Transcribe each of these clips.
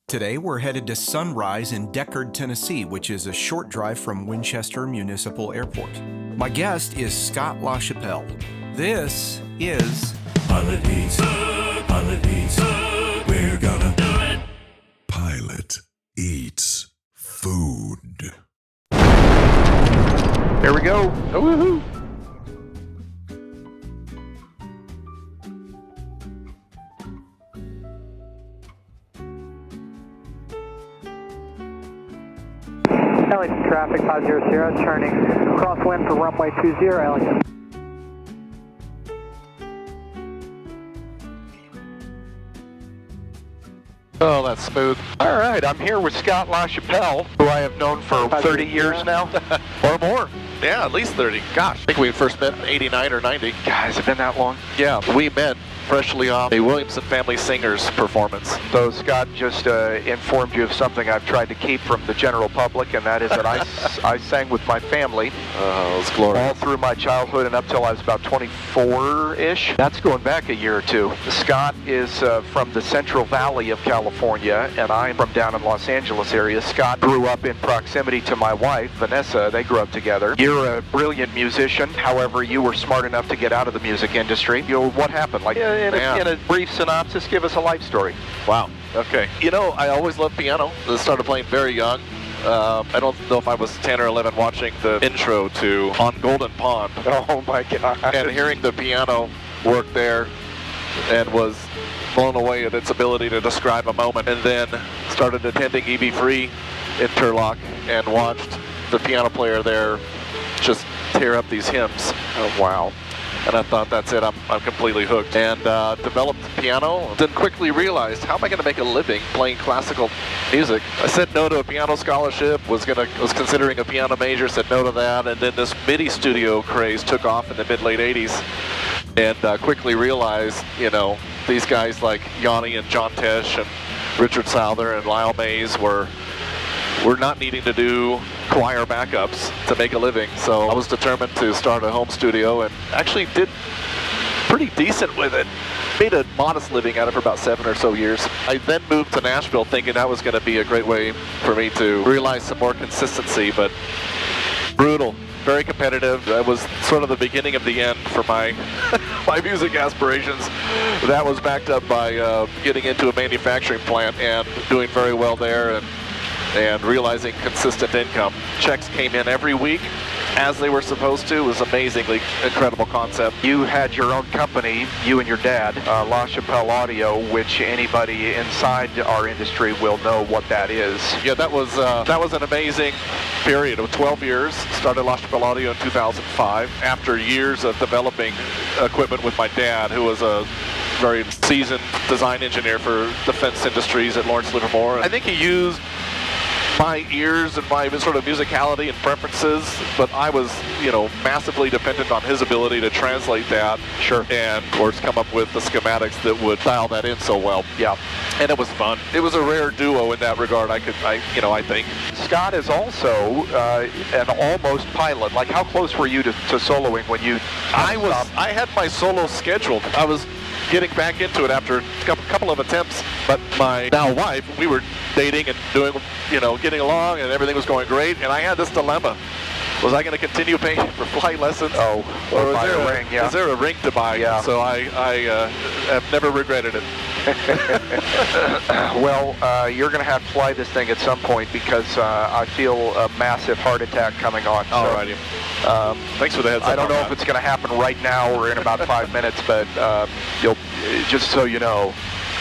Today we're headed to Sunrise in Decherd, Tennessee, which is a short drive from Winchester Municipal Airport. My guest is Scott LaChapell. This is Pilot Eats. Pilot Eats. We're gonna do it. Pilot Eats Food. Here we go. Oh, woohoo. Ellington traffic 500, turning crosswind for runway 20, Ellington. Oh, that's smooth. All right, I'm here with Scott LaChapell, who I have known for 30 years now, or more. Yeah, at least 30. Gosh, I think we first met in 89 or 90. Guys, it's been that long? Yeah, we met freshly off a Williamson Family Singers performance. So Scott just informed you of something I've tried to keep from the general public, and that is that I sang with my family Oh, it's glorious. all through my childhood and up till I was about 24-ish. That's going back a year or two. Scott is from the Central Valley of California, and I'm from down in Los Angeles area. Scott grew up in proximity to my wife, Vanessa. They grew up together. You're a brilliant musician. However, you were smart enough to get out of the music industry. What happened? Like, in a brief synopsis, give us a life story. Wow. Okay. You know, I always loved piano. I started playing very young. I don't know if I was 10 or 11 watching the intro to On Golden Pond. Oh my God. And hearing the piano work there and was blown away at its ability to describe a moment. And then started attending EB Free in Turlock and watched the piano player there just tear up these hymns. Oh, wow. And I thought, that's it, I'm completely hooked. And developed piano, then quickly realized, how am I going to make a living playing classical music? I said no to a piano scholarship, was considering a piano major, said no to that, and then this MIDI studio craze took off in the mid-late 80s. And quickly realized, you know, these guys like Yanni and John Tesh and Richard Souther and Lyle Mays were not needing to do choir backups to make a living. So I was determined to start a home studio and actually did pretty decent with it. Made a modest living out of it for about 7 or so years. I then moved to Nashville thinking that was going to be a great way for me to realize some more consistency, but brutal. Very competitive. That was sort of the beginning of the end for my my music aspirations. That was backed up by getting into a manufacturing plant and doing very well there and realizing consistent income. Checks came in every week as they were supposed to. It was amazingly incredible concept. You had your own company, you and your dad, LaChapell Audio, which anybody inside our industry will know what that is. Yeah, that was an amazing period of 12 years. Started LaChapell Audio in 2005 after years of developing equipment with my dad, who was a very seasoned design engineer for defense industries at Lawrence Livermore. I think he used my ears and my sort of musicality and preferences, but I was, you know, massively dependent on his ability to translate that. Sure. And of course come up with the schematics that would dial that in so well. Yeah. And it was fun. It was a rare duo in that regard, I think. Scott is also an almost pilot. Like, how close were you to soloing when you I had my solo scheduled. I was getting back into it after a couple of attempts, but my now wife, we were dating and doing, you know, getting along, and everything was going great, and I had this dilemma. Was I going to continue paying for flight lessons? or buy a ring, yeah. Is there a ring to buy? Yeah. So I have never regretted it. Well, you're going to have to fly this thing at some point because I feel a massive heart attack coming on. Alrighty. Thanks for the heads up. I don't know if it's going to happen right now or in about 5 minutes, but you'll just so you know,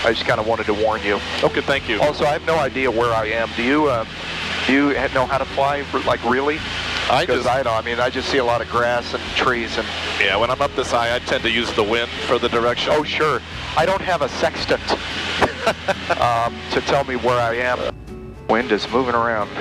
I just kind of wanted to warn you. Okay, thank you. Also, I have no idea where I am. Do you know how to fly? Like, really? Because I don't. I mean, I just see a lot of grass and trees and. Yeah, when I'm up this high, I tend to use the wind for the direction. Oh, sure. I don't have a sextant to tell me where I am. Wind is moving around.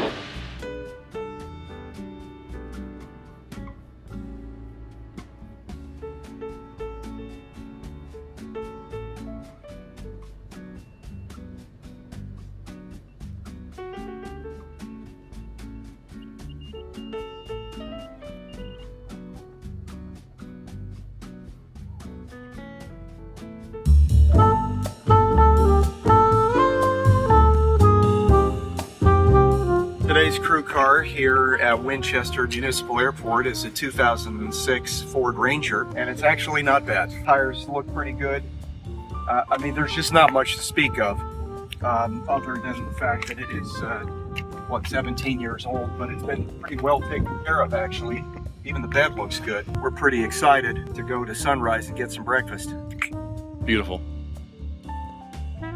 Today's crew car here at Winchester Municipal Airport is a 2006 Ford Ranger, and it's actually not bad. Tires look pretty good. I mean, there's just not much to speak of, other than the fact that it is, 17 years old, but it's been pretty well taken care of, actually. Even the bed looks good. We're pretty excited to go to Sunrise and get some breakfast. Beautiful.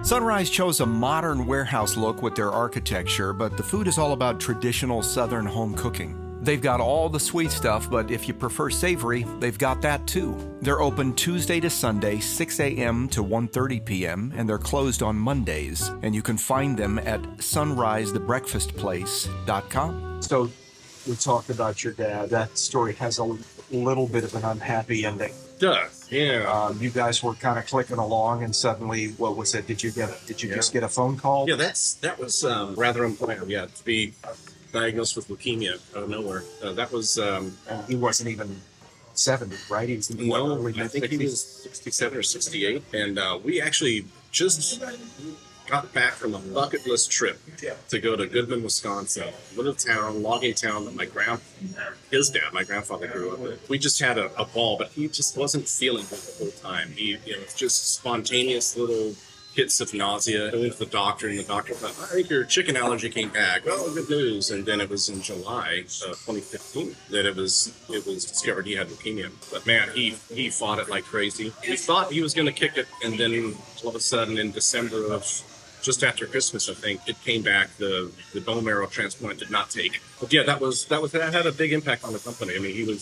Sunrise chose a modern warehouse look with their architecture, but the food is all about traditional Southern home cooking. They've got all the sweet stuff, but if you prefer savory, they've got that too. They're open Tuesday to Sunday, 6 a.m. to 1:30 p.m., and they're closed on Mondays. And you can find them at sunrisethebreakfastplace.com. So we talked about your dad. That story has a little bit of an unhappy ending. Does, yeah. You guys were kind of clicking along, and suddenly, what was it? Did you just get a phone call? Yeah, that was rather unplanned. Yeah, to be diagnosed with leukemia out of nowhere. That was. And he wasn't even 70, right? He was in the early I think he was 67 or 68, and we actually just got back from a bucket list trip to go to Goodman, Wisconsin, little town, logging town that my grandfather grew up in. We just had a ball, but he just wasn't feeling good the whole time. He, just spontaneous little hits of nausea. I went to the doctor, and the doctor thought, I think your chicken allergy came back. Oh, good news. And then it was in July of 2015 that it was discovered he had leukemia. But man, he fought it like crazy. We thought he was going to kick it, and then all of a sudden in December of just after Christmas, I think, it came back. The bone marrow transplant did not take. But yeah, that had a big impact on the company. I mean,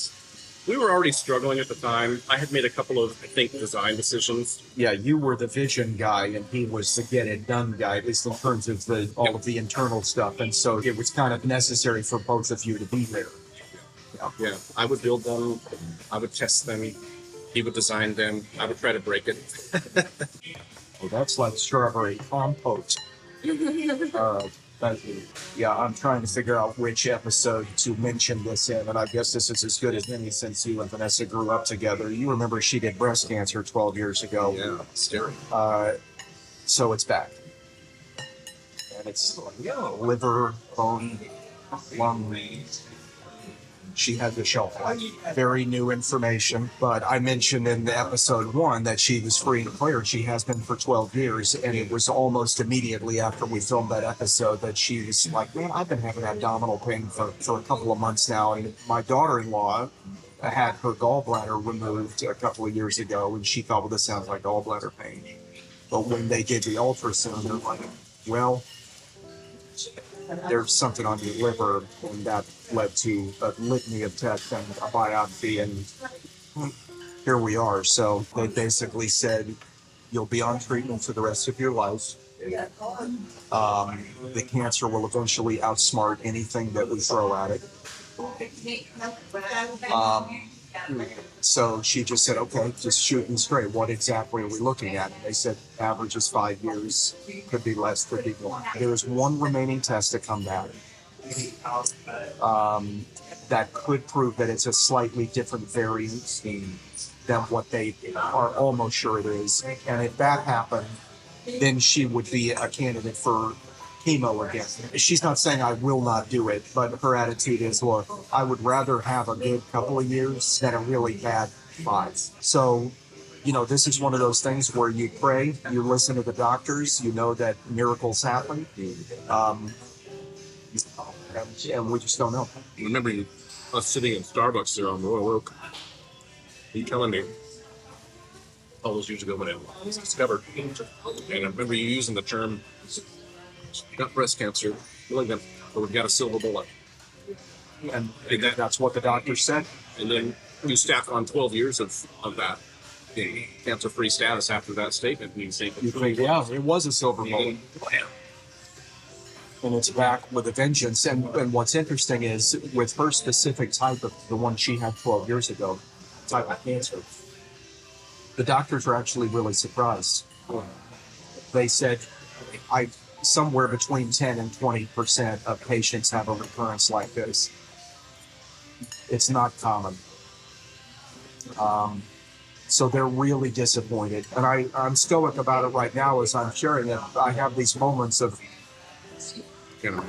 we were already struggling at the time. I had made a couple of, I think, design decisions. Yeah, you were the vision guy, and he was the get it done guy, at least in terms of all of the internal stuff. And so it was kind of necessary for both of you to be there. Yeah, I would build them. I would test them. He would design them. I would try to break it. Well, that's like strawberry compote. Yeah, I'm trying to figure out which episode to mention this in, and I guess this is as good as any since you and Vanessa grew up together. You remember she did breast cancer 12 years ago. Yeah, scary. So it's back. And it's liver, bone, lung. She had the shelf life. Very new information, but I mentioned in the episode 1 that she was free and clear. She has been for 12 years, and it was almost immediately after we filmed that episode that she was like, man, I've been having abdominal pain for a couple of months now, and my daughter-in-law had her gallbladder removed a couple of years ago, and she thought, well, this sounds like gallbladder pain. But when they did the ultrasound, they're like, well, there's something on your liver, and that led to a litany of tests and a biopsy, and here we are. So they basically said, you'll be on treatment for the rest of your life. The cancer will eventually outsmart anything that we throw at it. So she just said, okay, just shoot me straight. What exactly are we looking at? And they said average is 5 years, could be less, could be more. There is one remaining test to come back that could prove that it's a slightly different variant than what they are almost sure it is. And if that happened, then she would be a candidate for chemo again. She's not saying I will not do it, but her attitude is, look, I would rather have a good couple of years than a really bad 5. So, this is one of those things where you pray, you listen to the doctors, you know that miracles happen, and we just don't know. Remembering us sitting in Starbucks there on Royal Oak, he telling me all those years ago when it was discovered, and I remember you using the term, got breast cancer, really but we've got a silver bullet. And that's what the doctor said. And then you stack on 12 years of that cancer-free status after that statement. And you think, yeah, it was a silver bullet. And it's back with a vengeance. And what's interesting is, with her specific type of, the one she had 12 years ago, type of cancer, the doctors were actually really surprised. They said, somewhere between 10 and 20% of patients have a recurrence like this. It's not common. So they're really disappointed. And I'm stoic about it right now as I'm sharing it. I have these moments of, You know,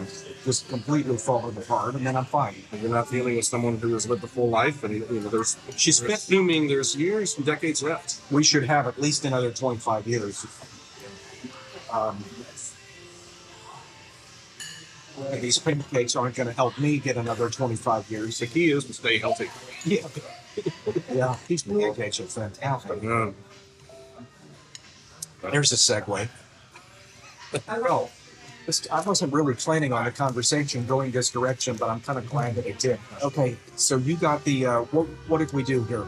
just completely falling apart, and then I'm fine. and you're not dealing with someone who has lived a full life, and she's assuming there's years and decades left. We should have at least another 25 years. And these pancakes aren't going to help me get another 25 years. The key is to stay healthy. Yeah. Yeah, these pancakes are fantastic. Yeah. There's a segue. Well, I wasn't really planning on the conversation going this direction, but I'm kind of glad that it did. Okay, so you got the, what did we do here?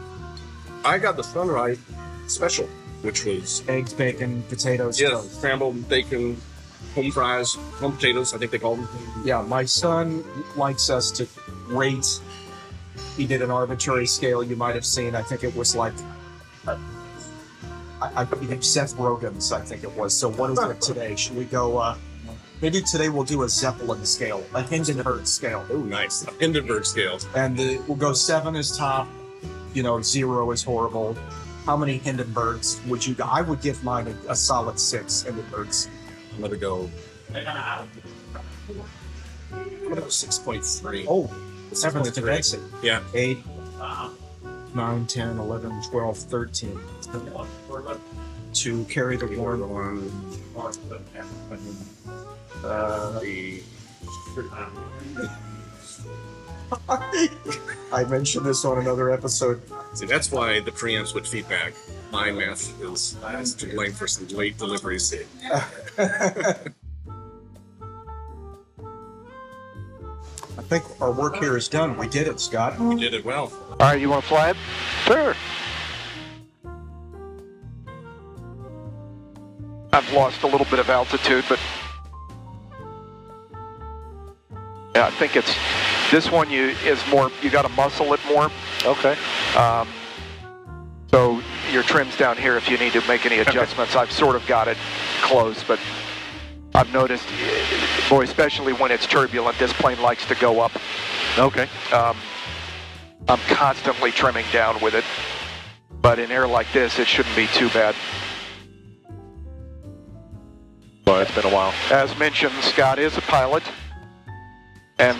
I got the Sunrise Special, which was Eggs, bacon, potatoes, toast. scrambled bacon, home fries, home potatoes, I think they call them. Yeah, my son likes us to rate. He did an arbitrary scale you might have seen. I think it was like, I believe Seth Rogen's, I think it was. So what is it today? Should we go, maybe today we'll do a Zeppelin scale, a Hindenburg scale. Oh, nice. A Hindenburg scale. And we'll go 7 is top, 0 is horrible. How many Hindenburgs would you, I would give mine a solid 6 Hindenburgs. I'm going to go 6.3. Oh, 7 is advancing. Yeah. 8, 9, 10, 11, 12, 13. To carry the warm. I mentioned this on another episode. See, that's why the preamps with feedback. My math is to blame for some late deliveries. I think our work here is done. We did it, Scott. You did it well. All right, you want to fly it? Sure. I've lost a little bit of altitude, but yeah, I think it's this one. You got to muscle it more. Okay. So your trim's down here if you need to make any adjustments. I've sort of got it close, but I've noticed, boy, especially when it's turbulent, this plane likes to go up. Okay. I'm constantly trimming down with it, but in air like this, it shouldn't be too bad. Well, it's been a while. As mentioned, Scott is a pilot and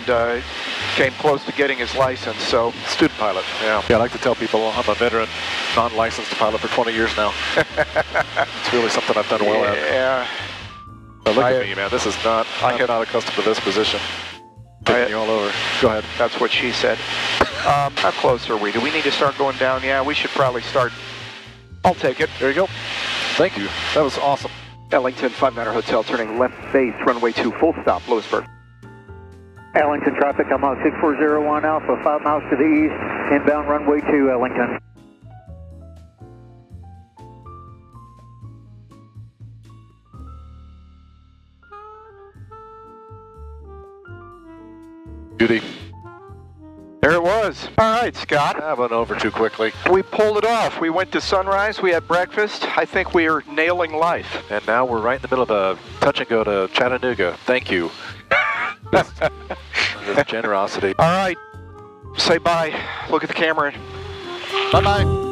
came close to getting his license, so Student pilot, yeah. I like to tell people I'm a veteran, non-licensed pilot for 20 years now. It's really something I've done well at. Yeah. But look at me, man. This is not, I'm not accustomed to this position. Taking you all over. Go ahead. That's what she said. How close are we? Do we need to start going down? Yeah, we should probably start. I'll take it. There you go. Thank you. That was awesome. Ellington, 5 Manor Hotel, turning left base, runway 2, full stop, Lewisburg. Ellington traffic, I'm on 6401 Alpha, 5 miles to the east, inbound runway 2, Ellington. Beauty. There it was. All right, Scott. That went over too quickly. We pulled it off. We went to Sunrise. We had breakfast. I think we are nailing life. And now we're right in the middle of a touch and go to Chattanooga. Thank you. This generosity. All right. Say bye. Look at the camera. Bye-bye.